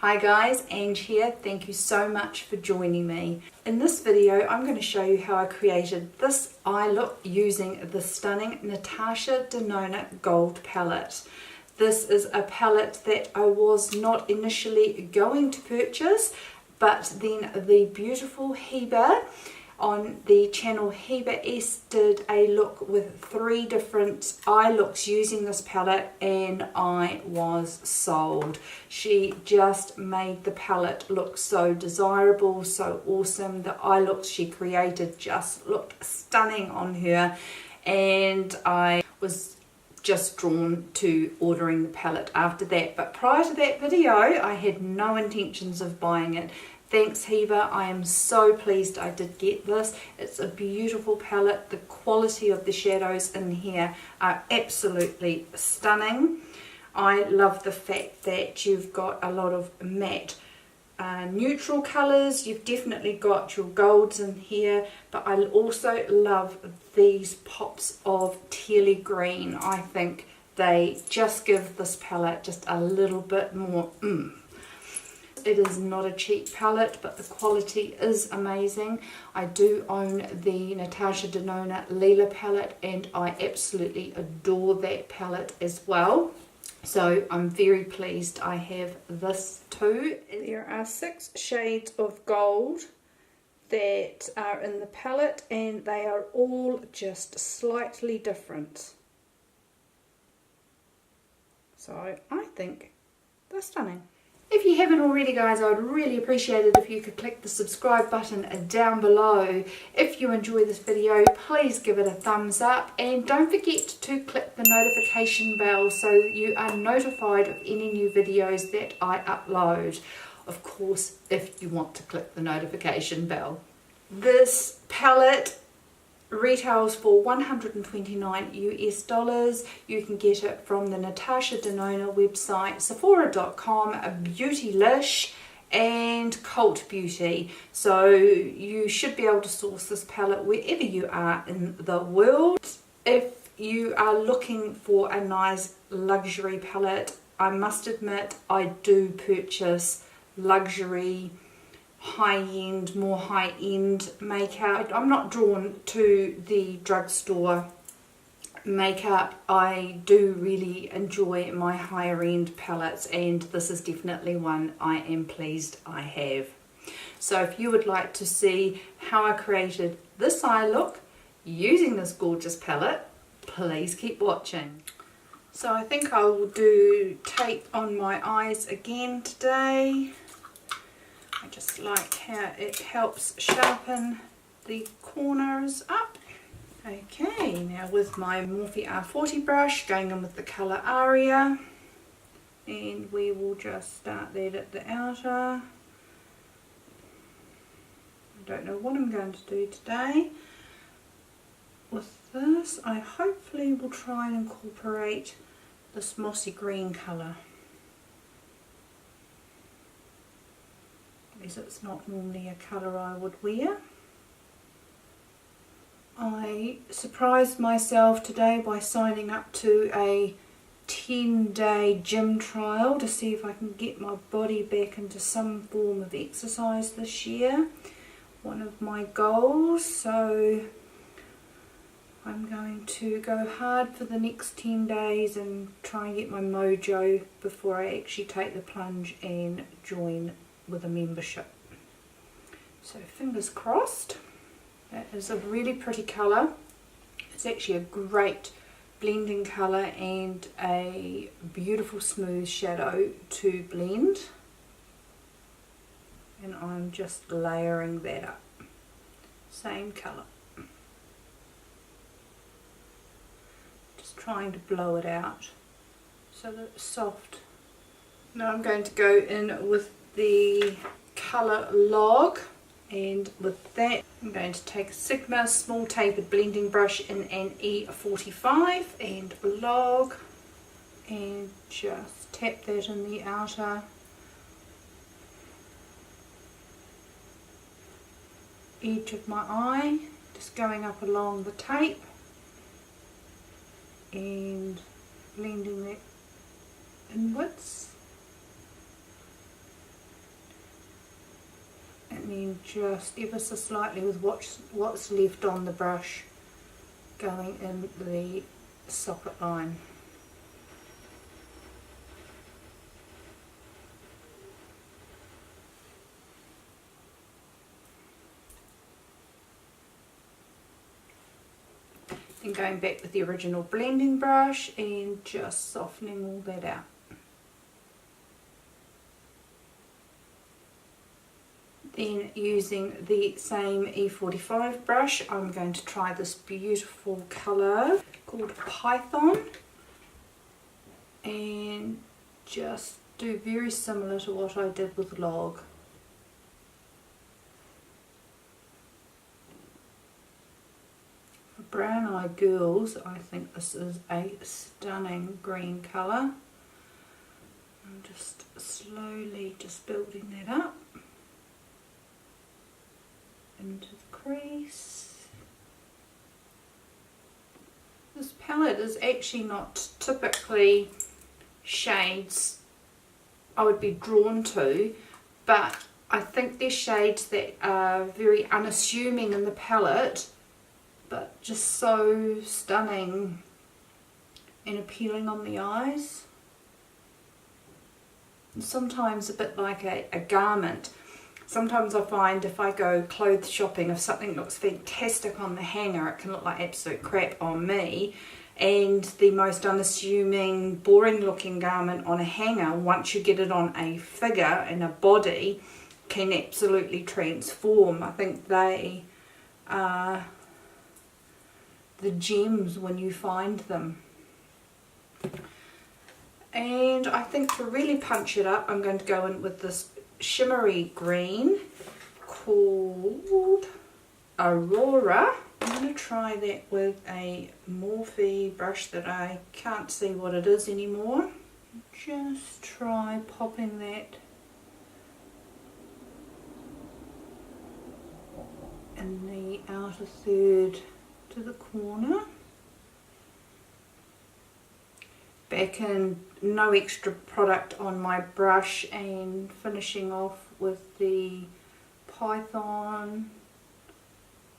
Hi guys, Ange here. Thank you so much for joining me. In this video I'm going to show you how I created this eye look using the stunning Natasha Denona Gold Palette. This is a palette that I was not initially going to purchase, but then the beautiful Heba on the channel Heba S did a look with 3 different eye looks using this palette and I was sold. She just made the palette look so desirable, so awesome. The eye looks she created just looked stunning on her and I was just drawn to ordering the palette after that. But prior to that video I had no intentions of buying it. Thanks Heba, I am so pleased I did get this. It's a beautiful palette. The quality of the shadows in here are absolutely stunning. I love the fact that you've got a lot of matte neutral colours. You've definitely got your golds in here, but I also love these pops of tealy green. I think they just give this palette just a little bit more It is not a cheap palette, but the quality is amazing. I do own the Natasha Denona Lila palette and I absolutely adore that palette as well. So I'm very pleased I have this too. There are 6 shades of gold that are in the palette and they are all just slightly different. So I think they're stunning. If you haven't already guys, I would really appreciate it if you could click the subscribe button down below. If you enjoy this video, please give it a thumbs up and don't forget to click the notification bell so you are notified of any new videos that I upload. Of course, if you want to click the notification bell. This palette retails for $129 US. You can get it from the Natasha Denona website, Sephora.com, Beautylish and Cult Beauty. So you should be able to source this palette wherever you are in the world. If you are looking for a nice luxury palette, I must admit I do purchase luxury high-end, more high-end makeup. I'm not drawn to the drugstore makeup. I do really enjoy my higher end palettes and this is definitely one I am pleased I have. So if you would like to see how I created this eye look using this gorgeous palette, please keep watching. So I think I will do tape on my eyes again today. I just like how it helps sharpen the corners up. Okay, now with my Morphe R40 brush, going in with the colour Aria, and we will just start that at the outer. I don't know what I'm going to do today. With this, I hopefully will try and incorporate this mossy green colour, as it's not normally a colour I would wear. I surprised myself today by signing up to a 10-day gym trial to see if I can get my body back into some form of exercise this year. One of my goals, so I'm going to go hard for the next 10 days and try and get my mojo before I actually take the plunge and join with a membership. So fingers crossed. That is a really pretty colour. It's actually a great blending colour and a beautiful smooth shadow to blend. And I'm just layering that up. Same colour. Just trying to blow it out so that it's soft. Now I'm going to go in with the colour Log, and with that I'm going to take a Sigma small tapered blending brush in an E45 and Log and just tap that in the outer edge of my eye, just going up along the tape and blending that inwards. and then just ever so slightly with what's left on the brush going in the socket line. Then going back with the original blending brush and just softening all that out. Then using the same E45 brush, I'm going to try this beautiful colour called Python, and just do very similar to what I did with Log. For brown eyed girls, I think this is a stunning green colour. I'm just slowly just building that up into the crease. This palette is actually not typically shades I would be drawn to, but I think they're shades that are very unassuming in the palette, but just so stunning and appealing on the eyes. And sometimes a bit like a garment. Sometimes I find if I go clothes shopping, if something looks fantastic on the hanger, it can look like absolute crap on me. And the most unassuming, boring looking garment on a hanger, once you get it on a figure and a body, can absolutely transform. I think they are the gems when you find them. And I think to really punch it up, I'm going to go in with this shimmery green called Aurora. I'm going to try that with a Morphe brush that I can't see what it is anymore. Just try popping that in the outer third to the corner. Back in, no extra product on my brush, and finishing off with the Python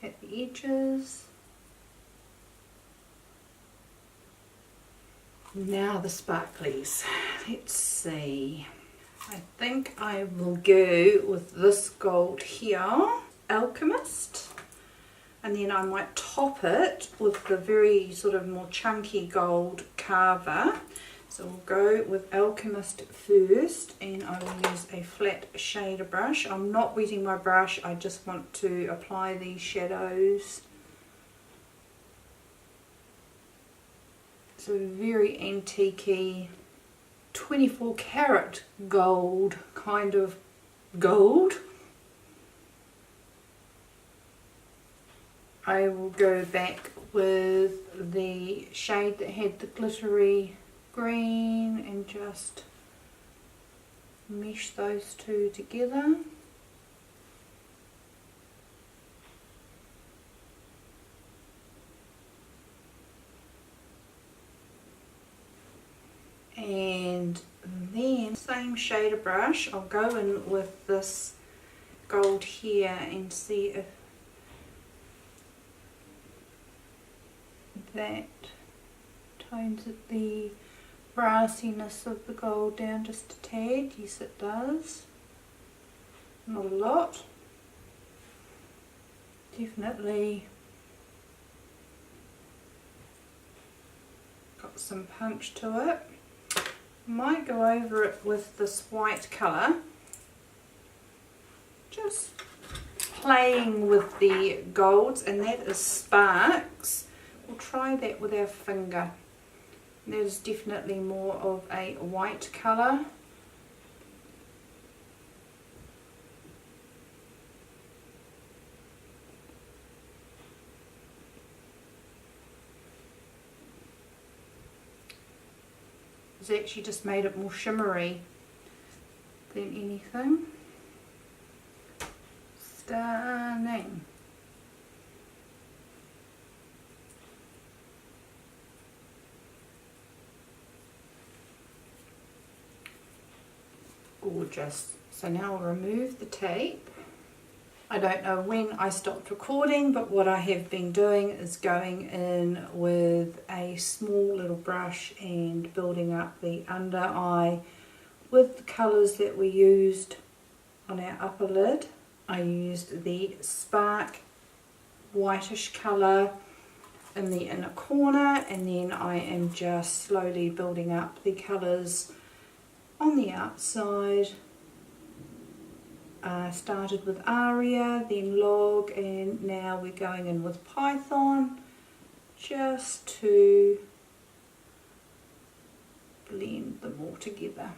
at the edges. Now the sparklies. Let's see. I think I will go with this gold here, Alchemist. And then I might top it with the very sort of more chunky gold Carver. So we'll go with Alchemist first, and I will use a flat shader brush. I'm not wetting my brush, I just want to apply these shadows. So very antique-y, 24 karat gold kind of gold. I will go back with the shade that had the glittery green and just mesh those two together. And then same shader brush, I'll go in with this gold here and see if that tones the brassiness of the gold down just a tad. Yes, it does. Not a lot. Definitely got some punch to it. Might go over it with this white colour, just playing with the golds, and that is Sparks. We'll try that with our finger. There's definitely more of a white colour. It's actually just made it more shimmery than anything. Stunning. Gorgeous. So now I'll remove the tape I don't know when I stopped recording, but what I have been doing is going in with a small little brush and building up the under eye with the colours that we used on our upper lid. I used the Spark whitish colour in the inner corner, and then I am just slowly building up the colours on the outside. Started with Aria, then Log, and now we're going in with Python just to blend them all together.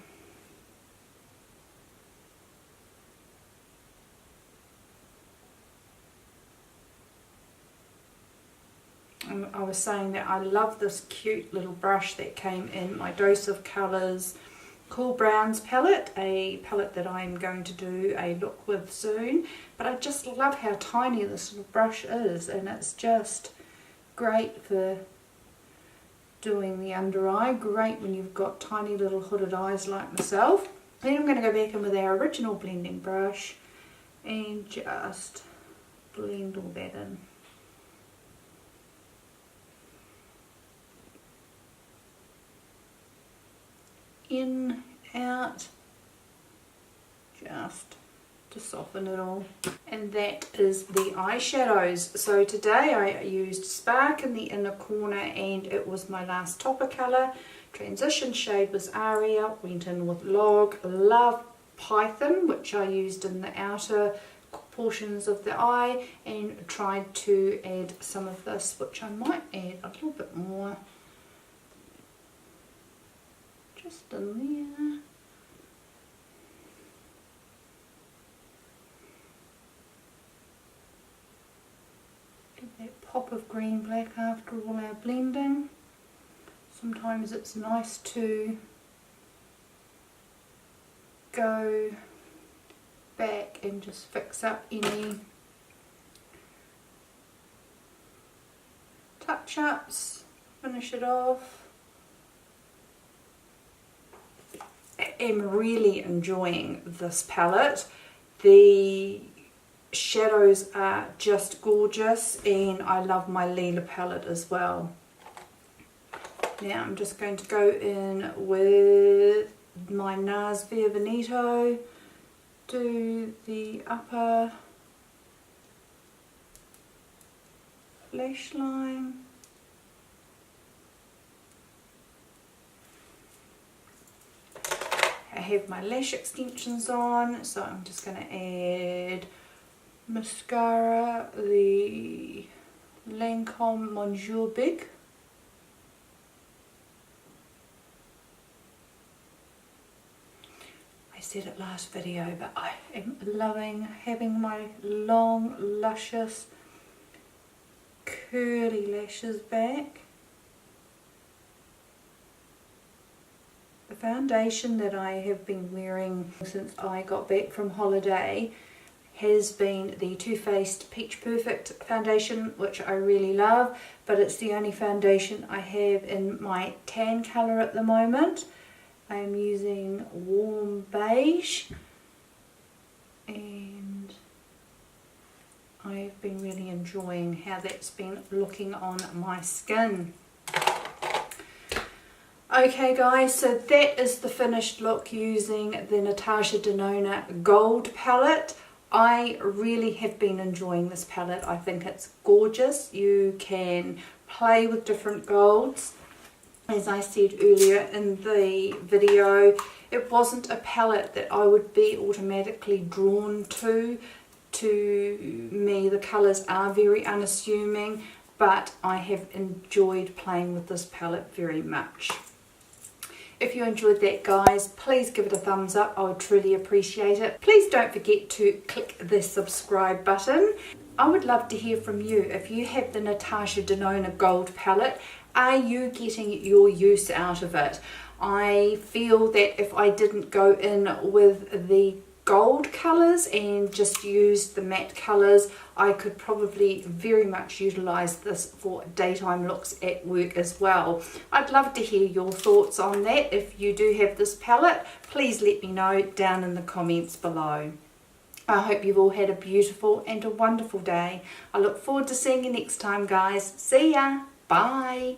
I was saying that I love this cute little brush that came in my Dose of Colours Cool Browns palette, a palette that I'm going to do a look with soon. But I just love how tiny this little brush is, and it's just great for doing the under eye. Great when you've got tiny little hooded eyes like myself. Then I'm going to go back in with our original blending brush and just blend all that in. In, out, just to soften it all. And that is the eyeshadows. So today I used Spark in the inner corner, and it was my last topper colour. Transition shade was Aria, went in with Log. Love Python, which I used in the outer portions of the eye, and tried to add some of this, which I might add a little bit more. Just in there. Get that pop of green black after all our blending. Sometimes it's nice to go back and just fix up any touch-ups, finish it off. I'm really enjoying this palette. The shadows are just gorgeous, and I love my Lila palette as well. Now I'm just going to go in with my NARS Via Veneto, do the upper lash line. I have my lash extensions on, so I'm just going to add mascara, the Lancome Monsieur Big. I said it last video, but I am loving having my long, luscious, curly lashes back. The foundation that I have been wearing since I got back from holiday has been the Too Faced Peach Perfect foundation, which I really love, but it's the only foundation I have in my tan colour at the moment. I am using Warm Beige, and I've been really enjoying how that's been looking on my skin. Okay guys, so that is the finished look using the Natasha Denona Gold Palette. I really have been enjoying this palette. I think it's gorgeous. You can play with different golds. As I said earlier in the video, it wasn't a palette that I would be automatically drawn to. To me, the colours are very unassuming, but I have enjoyed playing with this palette very much. If you enjoyed that, guys, please give it a thumbs up. I would truly appreciate it. Please don't forget to click the subscribe button. I would love to hear from you. If you have the Natasha Denona Gold Palette, are you getting your use out of it? I feel that if I didn't go in with the gold colours and just used the matte colours, I could probably very much utilise this for daytime looks at work as well. I'd love to hear your thoughts on that. If you do have this palette, please let me know down in the comments below. I hope you've all had a beautiful and a wonderful day. I look forward to seeing you next time, guys. See ya. Bye.